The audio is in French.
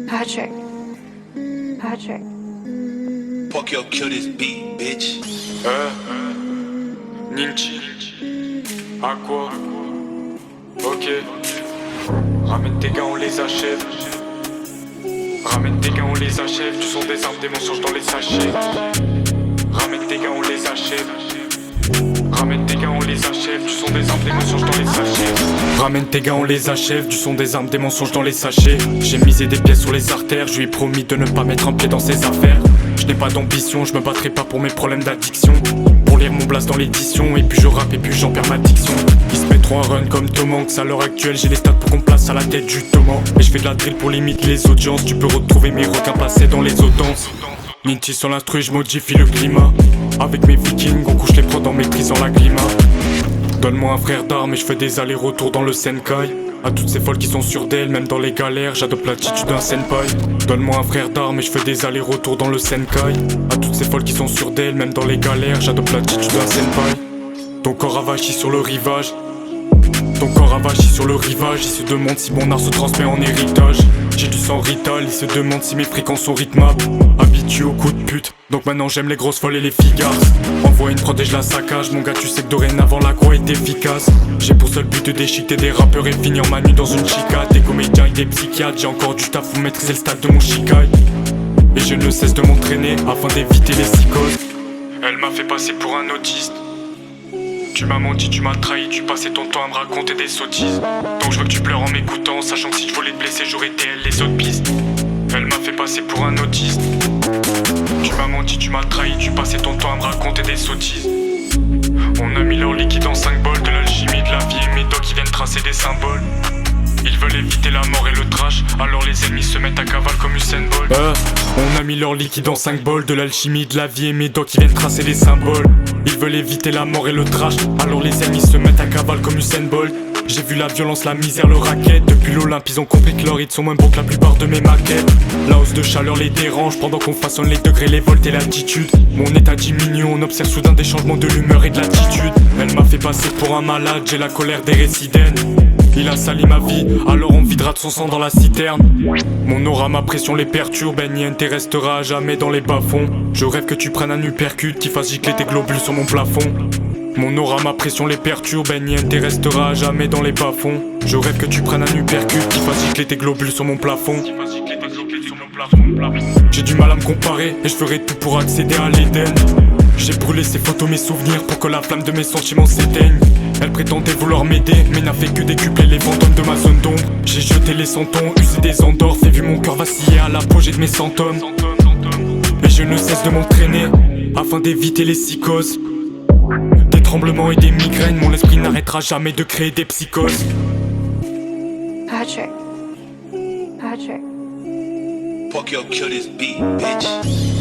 Patrick. Patrick. Fuck your kill this beat, bitch. Ninchi. À quoi? Ok. Ramène tes gars, on les achève. Ramène tes gars, on les achève. Du son des armes, des mensonges dans les sachets. Ramène tes gars, on les achève. Ramène tes gars, on les achève. Du son des armes, des mensonges dans les sachets. Ramène tes gars, on les achève. Du son des armes, des mensonges dans les sachets. J'ai misé des pièces sur les artères. Je lui ai promis de ne pas mettre un pied dans ses affaires. Je n'ai pas d'ambition, je me battrai pas pour mes problèmes d'addiction. Pour lire mon blast dans l'édition. Et puis je rappe et puis j'en perds ma diction. Ils se mettront un run comme Tom Hanks. À l'heure actuelle j'ai les stats pour qu'on place à la tête du Thomas. Et je fais de la drill pour limiter les audiences. Tu peux retrouver mes requins passés dans les audiences. Ninti sur l'instru, je modifie le climat. Avec mes vikings, on couche les prods en maîtrisant la climat. Donne-moi un frère d'armes et je fais des allers-retours dans le Senkai. À toutes ces folles qui sont sûres d'elles, même dans les galères, j'adopte l'attitude d'un senpai. Donne-moi un frère d'armes et je fais des allers-retours dans le Senkai. À toutes ces folles qui sont sûres d'elles, même dans les galères, j'adopte l'attitude d'un senpai. Ton corps avachi sur le rivage. Ton corps avachi sur le rivage. Il se demande si mon art se transmet en héritage. J'ai du sang rital, il se demande si mes fréquences sont rythmables. Habitué aux coups de pute, donc maintenant j'aime les grosses folles et les figasses. Envoie une prod et je la saccage. Mon gars tu sais que dorénavant la croix est efficace. J'ai pour seul but de déchiqueter des rappeurs et finir ma nuit dans une chicane. Des comédiens et des psychiatres, j'ai encore du taf pour maîtriser le stade de mon shikai. Et je ne cesse de m'entraîner afin d'éviter les psychoses. Elle m'a fait passer pour un autiste. Tu m'as menti, tu m'as trahi, tu passais ton temps à me raconter des sottises. Donc je veux que tu pleures en m'écoutant, sachant que si je voulais te blesser j'aurais été elle les autres pistes. Elle m'a fait passer pour un autiste. Tu m'as menti, tu m'as trahi, tu passais ton temps à me raconter des sottises. On a mis leur liquide en 5 bols, de l'alchimie, de la vie et mes doigts qui viennent tracer des symboles. Ils veulent éviter la mort et le trash, alors les ennemis se mettent à cavale comme Usain Bolt. On a mis leur liquide en 5 bols, de l'alchimie, de la vie et mes doigts qui viennent tracer des symboles. Ils veulent éviter la mort et le trash, alors les ennemis se mettent à cavale comme Usain Bolt. J'ai vu la violence, la misère, le racket. Depuis l'Olympe ils ont compris que leurs hits sont moins bons que la plupart de mes maquettes. La hausse de chaleur les dérange pendant qu'on façonne les degrés, les volts et l'altitude. Mon état diminue, on observe soudain des changements de l'humeur et de l'attitude. Elle m'a fait passer pour un malade, j'ai la colère des résidènes. Il a sali ma vie, alors on videra de son sang dans la citerne. Mon aura, ma pression les perturbe, NINT restera à jamais dans les bas-fonds. Je rêve que tu prennes un uppercut qui fasse gicler tes globules sur mon plafond. Mon aura, ma pression les perturbe, NINT restera à jamais dans les bas-fonds. Je rêve que tu prennes un uppercut qui fasse gicler tes globules sur mon plafond. J'ai du mal à me comparer et je ferai tout pour accéder à l'Éden. J'ai brûlé ces photos, mes souvenirs pour que la flamme de mes sentiments s'éteigne. Elle prétendait vouloir m'aider, mais n'a fait que décupler les fantômes de ma zone d'ombre. J'ai jeté les centons, usé des endorphs et vu mon cœur vaciller à l'apogée de mes symptômes. Et je ne cesse de m'entraîner afin d'éviter les psychoses. Des tremblements et des migraines, mon esprit n'arrêtera jamais de créer des psychoses. Patrick. Patrick. Fuck your kill this beat, bitch.